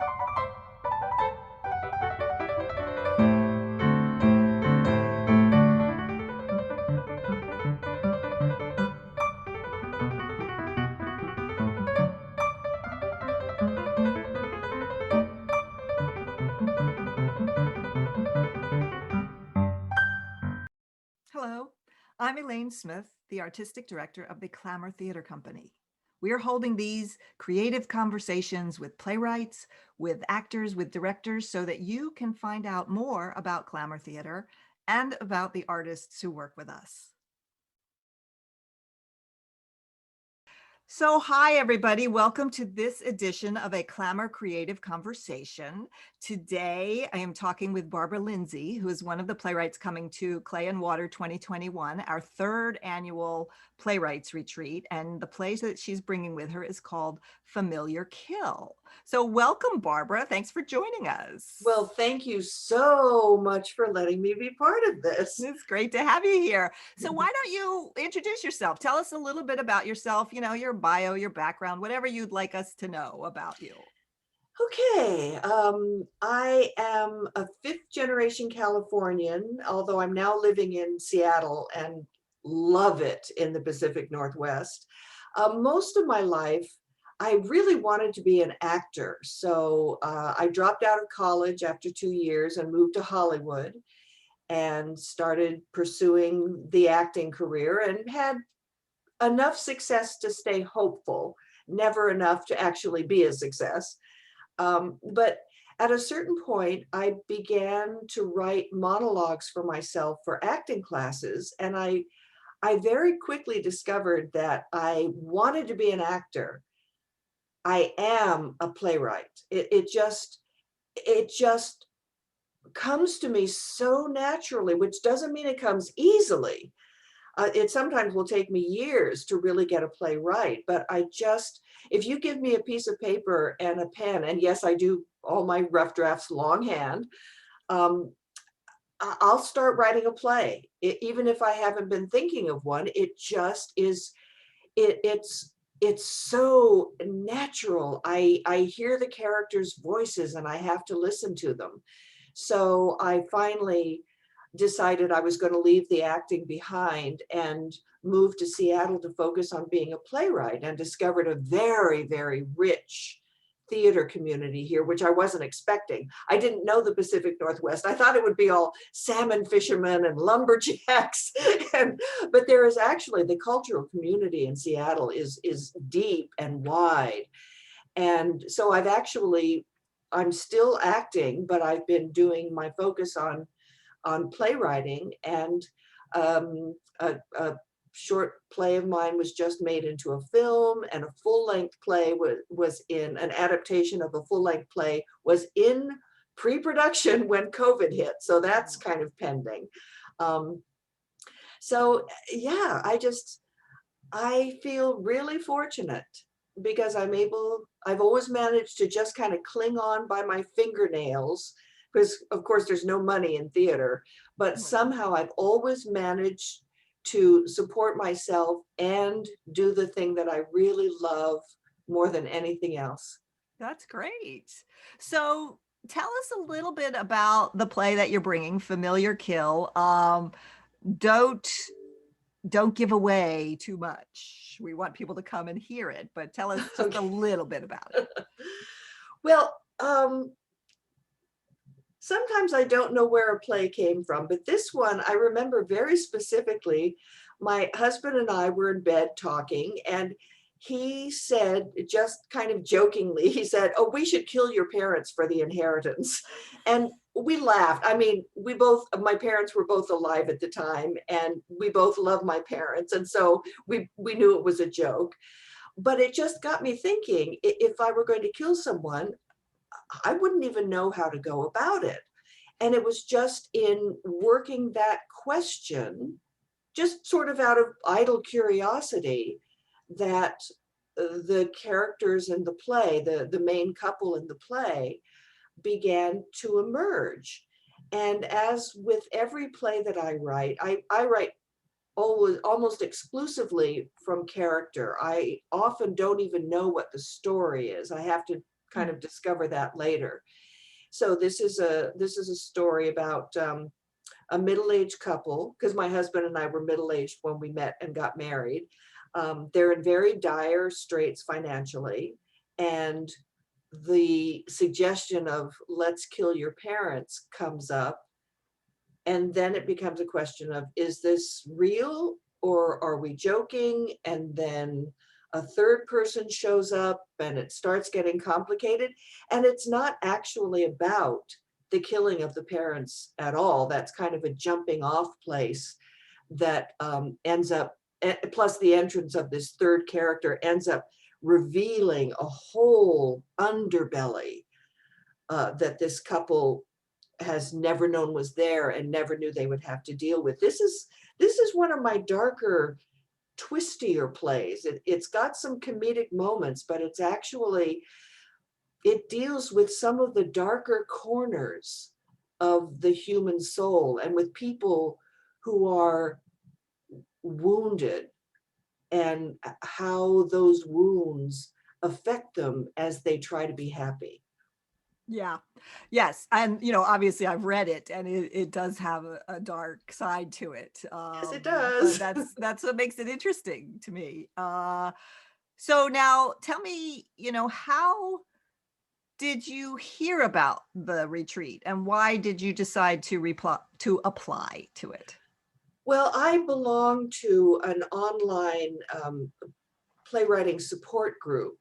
Hello, I'm Elaine Smith, the Artistic Director of the Clamour Theater Company. We are holding these creative conversations with playwrights, with actors, with directors, so that you can find out more about Clamour Theater and about the artists who work with us. So hi, everybody. Welcome to this edition of a Clamour Creative Conversation. Today, I am talking with Barbara Lindsay, who is one of the playwrights coming to Clay and Water 2021, our third annual playwrights retreat. And the play that she's bringing with her is called Familiar Kill. So welcome, Barbara. Thanks for joining us. Well, thank you so much for letting me be part of this. It's great to have you here. So why don't you introduce yourself? Tell us a little bit about yourself, your bio, your background, whatever you'd like us to know about you. Okay, I am a fifth generation Californian, although I'm now living in Seattle and love it in the Pacific Northwest. Most of my life, I really wanted to be an actor. So I dropped out of college after 2 years and moved to Hollywood and started pursuing the acting career and had enough success to stay hopeful, never enough to actually be a success. But at a certain point, I began to write monologues for myself for acting classes. And I very quickly discovered that I wanted to be an actor. I am a playwright. It just comes to me so naturally, which doesn't mean it comes easily. It sometimes will take me years to really get a play right, but if you give me a piece of paper and a pen, and yes, I do all my rough drafts longhand, um, I'll start writing a play. Even if I haven't been thinking of one, it just is, it's so natural. I hear the characters' voices and I have to listen to them. So I finally decided I was going to leave the acting behind and move to Seattle to focus on being a playwright, and discovered a very, very rich theater community here, which I wasn't expecting. I didn't know the Pacific Northwest. I thought it would be all salmon fishermen and lumberjacks. But there is actually, the cultural community in Seattle is deep and wide. And so I'm still acting, but I've been doing my focus on playwriting, and a short play of mine was just made into a film, and a full-length play was in an adaptation of a full-length play was in pre-production when COVID hit. So that's kind of pending. So yeah, I feel really fortunate because I've always managed to just kind of cling on by my fingernails, because of course there's no money in theater, but somehow I've always managed to support myself and do the thing that I really love more than anything else. That's great. So tell us a little bit about the play that you're bringing, Familiar Kill. Don't give away too much. We want people to come and hear it, but tell us just a little bit about it. Well, sometimes I don't know where a play came from, but this one I remember very specifically. My husband and I were in bed talking, and he said, just kind of jokingly, he said, "Oh, we should kill your parents for the inheritance." And we laughed. I mean, my parents were both alive at the time, and we both love my parents. And so we knew it was a joke. But it just got me thinking, if I were going to kill someone, I wouldn't even know how to go about it. And it was just in working that question, just sort of out of idle curiosity, that the characters in the play, the main couple in the play, began to emerge. And as with every play that I write, I write almost exclusively from character. I often don't even know what the story is. I have to kind of discover that later. So this is a story about a middle-aged couple, because my husband and I were middle-aged when we met and got married. They're in very dire straits financially, and the suggestion of let's kill your parents comes up, and then it becomes a question of, is this real or are we joking? And then a third person shows up and it starts getting complicated, and it's not actually about the killing of the parents at all. That's kind of a jumping off place that ends up, plus the entrance of this third character ends up revealing a whole underbelly that this couple has never known was there and never knew they would have to deal with. This is one of my darker, twistier plays. It's got some comedic moments, but it's actually, it deals with some of the darker corners of the human soul and with people who are wounded and how those wounds affect them as they try to be happy. Yeah. Yes. And, obviously I've read it, and it does have a dark side to it. Yes, it But does. that's what makes it interesting to me. So now tell me, how did you hear about the retreat, and why did you decide to apply to it? Well, I belong to an online playwriting support group,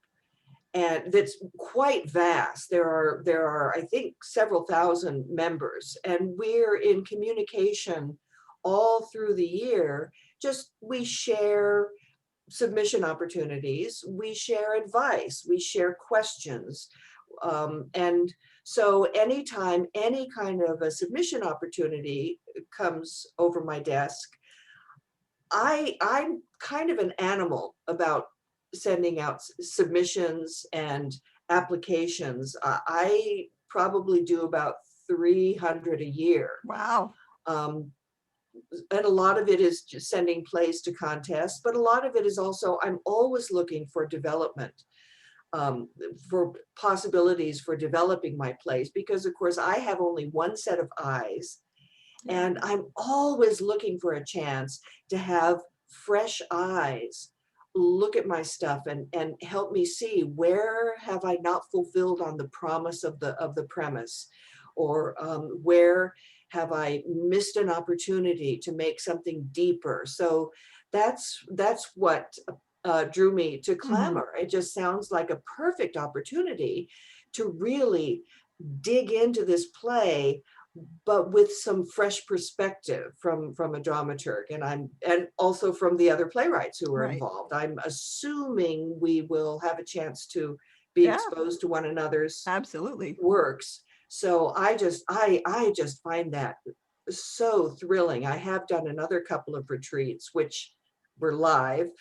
and that's quite vast. There are, I think, several thousand members, and we're in communication all through the year. Just we share submission opportunities, we share advice, we share questions. And so anytime any kind of a submission opportunity comes over my desk, I'm kind of an animal about sending out submissions and applications. I probably do about 300 a year. Wow. Um, and a lot of it is just sending plays to contests, but a lot of it is also, I'm always looking for development, for possibilities for developing my plays, because of course I have only one set of eyes, Yeah. and I'm always looking for a chance to have fresh eyes look at my stuff and help me see where have I not fulfilled on the promise of the premise, or where have I missed an opportunity to make something deeper. So that's what drew me to Mhm. Clamour. It just sounds like a perfect opportunity to really dig into this play, but with some fresh perspective from a dramaturg, and also from the other playwrights who are Right. involved. I'm assuming we will have a chance to be Yeah, exposed to one another's absolutely. works. So I just find that so thrilling. I have done another couple of retreats which were live,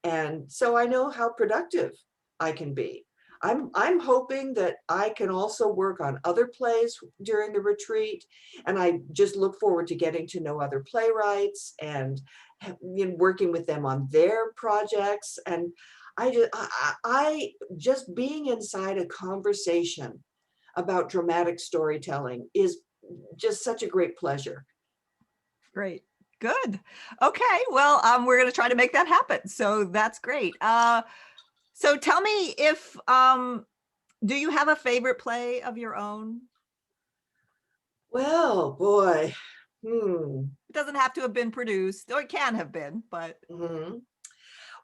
and so I know how productive I can be. I'm hoping that I can also work on other plays during the retreat, and I just look forward to getting to know other playwrights and working with them on their projects. And I just being inside a conversation about dramatic storytelling is just such a great pleasure. Great. Good. Okay. Well, we're going to try to make that happen. So that's great. So tell me if, do you have a favorite play of your own? Well, boy. Hmm. It doesn't have to have been produced, or it can have been, but Mhm.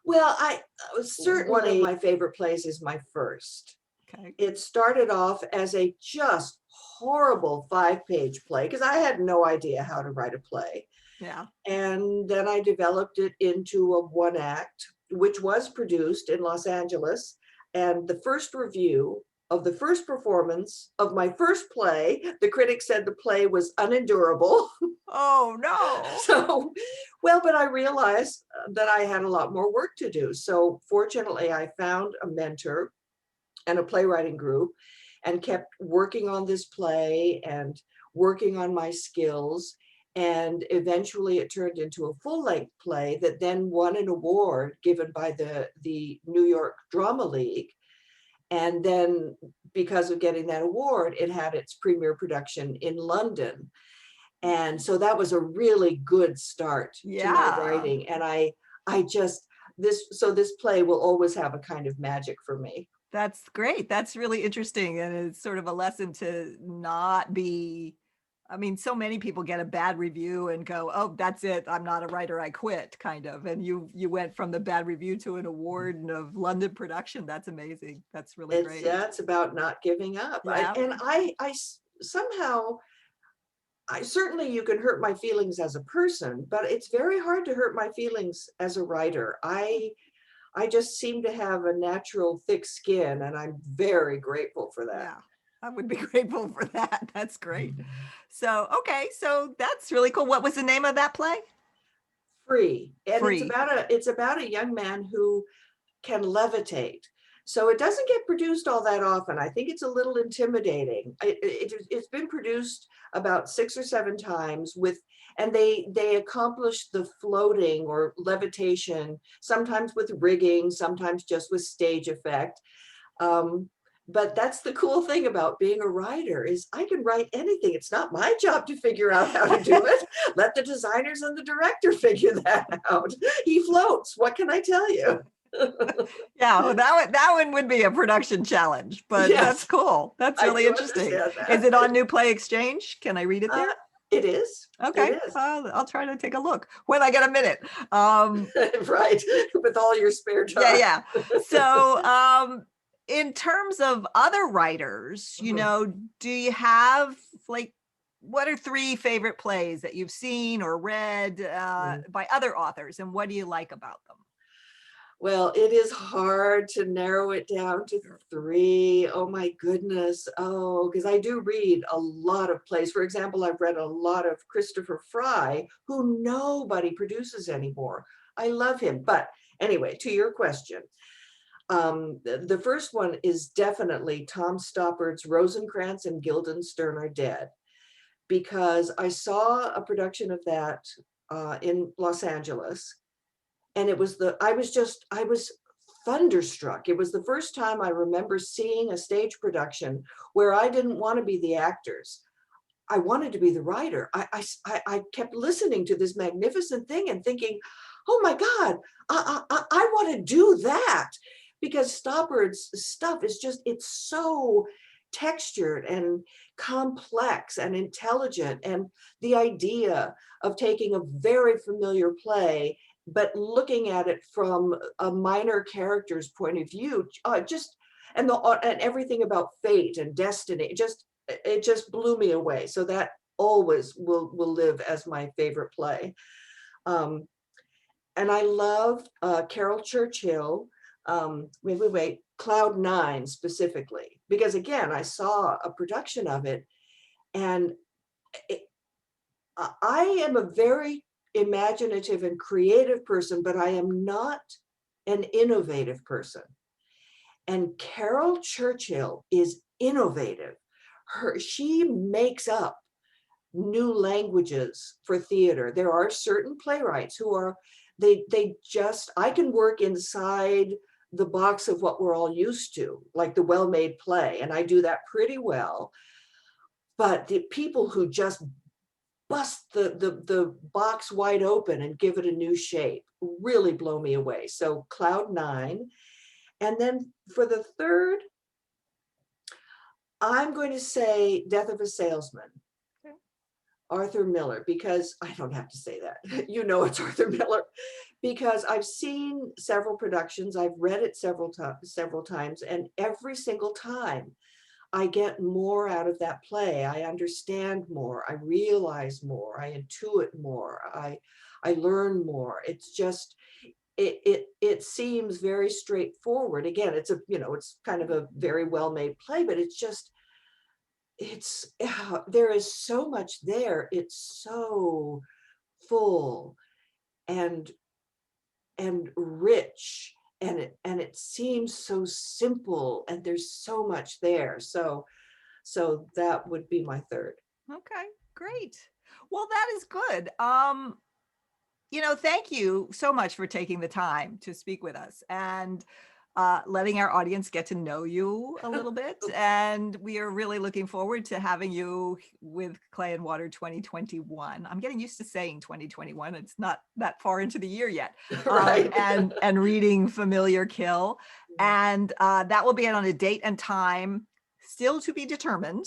Well, I certainly one of my favorite plays is my first. okay. It started off as a just horrible 5-page play because I had no idea how to write a play. Yeah. And then I developed it into a one act, which was produced in Los Angeles. And the first review of the first performance of my first play, the critic said the play was unendurable. Oh, no. So, well, but I realized that I had a lot more work to do. So fortunately, I found a mentor and a playwriting group and kept working on this play and working on my skills. And eventually it turned into a full-length play that then won an award given by the New York Drama League. And then because of getting that award, it had its premiere production in London. And so that was a really good start to my Yeah. writing. And I just, this play will always have a kind of magic for me. That's great. That's really interesting, and it's sort of a lesson to not be. I mean, so many people get a bad review and go, "Oh, that's it. I'm not a writer. I quit," kind of. And you went from the bad review to an award and of London production. That's amazing. That's really It's, great. yeah, it's about not giving up. Yeah. Somehow, I certainly, you can hurt my feelings as a person, but it's very hard to hurt my feelings as a writer. I just seem to have a natural thick skin, and I'm very grateful for that. Yeah. I would be grateful for that. That's great. So, okay, so that's really cool. What was the name of that play? Free. And Free. it's about a young man who can levitate. So it doesn't get produced all that often. I think it's a little intimidating. It's been produced about 6 or 7 times with, and they accomplish the floating or levitation, sometimes with rigging, sometimes just with stage effect. But that's the cool thing about being a writer, is I can write anything. It's not my job to figure out how to do it. Let the designers and the director figure that out. He floats. What can I tell you? Yeah, well, that one would be a production challenge, but that's Yes, cool. That's I really do interesting. understand Is that. it on New Play Exchange? Can I read it Uh, there? it is. It Okay, is. I'll try to take a look when I get a minute. Um, Right. With all your spare yeah, time. yeah. So, in terms of other writers, Mhm. do you have like what are three favorite plays that you've seen or read Mm. by other authors, and what do you like about them? Well, it is hard to narrow it down to Sure. three. Oh my goodness. Oh, because I do read a lot of plays. For example, I've read a lot of Christopher Fry, who nobody produces anymore. I love him. But anyway, to your question, the first one is definitely Tom Stoppard's Rosencrantz and Guildenstern Are Dead, because I saw a production of that in Los Angeles, and it was I was thunderstruck. It was the first time I remember seeing a stage production where I didn't want to be the actors. I wanted to be the writer. I kept listening to this magnificent thing and thinking, oh my God, I want to do that, because Stoppard's stuff is just, it's so textured and complex and intelligent. And the idea of taking a very familiar play, but looking at it from a minor character's point of view, just, and everything about fate and destiny, it just blew me away. So that always will live as my favorite play. Um, and I love Carol Churchill. Wait, Cloud Nine specifically, because again, I saw a production of it, and it, I am a very imaginative and creative person, but I am not an innovative person. And Carol Churchill is innovative. She makes up new languages for theater. There are certain playwrights who are, they just, I can work inside the box of what we're all used to, like the well-made play, and I do that pretty well. But the people who just bust the box wide open and give it a new shape really blow me away. So Cloud Nine. And then for the third, I'm going to say Death of a Salesman, Okay. Arthur Miller, because I don't have to say that. You know it's Arthur Miller, because I've seen several productions, I've read it several times, and every single time I get more out of that play. I understand more, I realize more, I intuit more, I learn more. It's just, it seems very straightforward. Again, it's a, it's kind of a very well-made play, but it's just, there is so much there. It's so full and rich, and it seems so simple, and there's so much there. So that would be my third. Okay, great. Well, that is good. Thank you so much for taking the time to speak with us. And letting our audience get to know you a little bit. And we are really looking forward to having you with Clay and Water 2021. I'm getting used to saying 2021. It's not that far into the year yet. Right. And reading Familiar Kill. And that will be on a date and time still to be determined.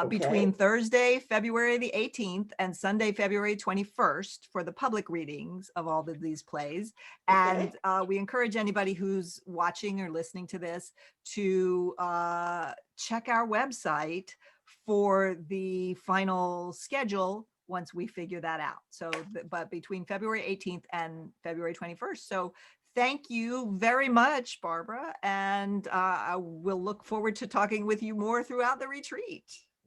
Between Okay. Thursday, February the 18th and Sunday, February 21st for the public readings of all of these plays. Okay. And we encourage anybody who's watching or listening to this to check our website for the final schedule once we figure that out. So, but between February 18th and February 21st. So thank you very much, Barbara. And I will look forward to talking with you more throughout the retreat.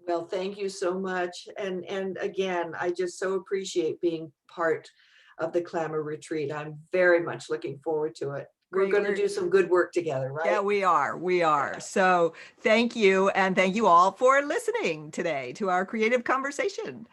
Well, thank you so much. And again, I just so appreciate being part of the Clamour retreat. I'm very much looking forward to it. We're Great. going to do some good work together, Yeah, right? we are. We are. So thank you. And thank you all for listening today to our creative conversation.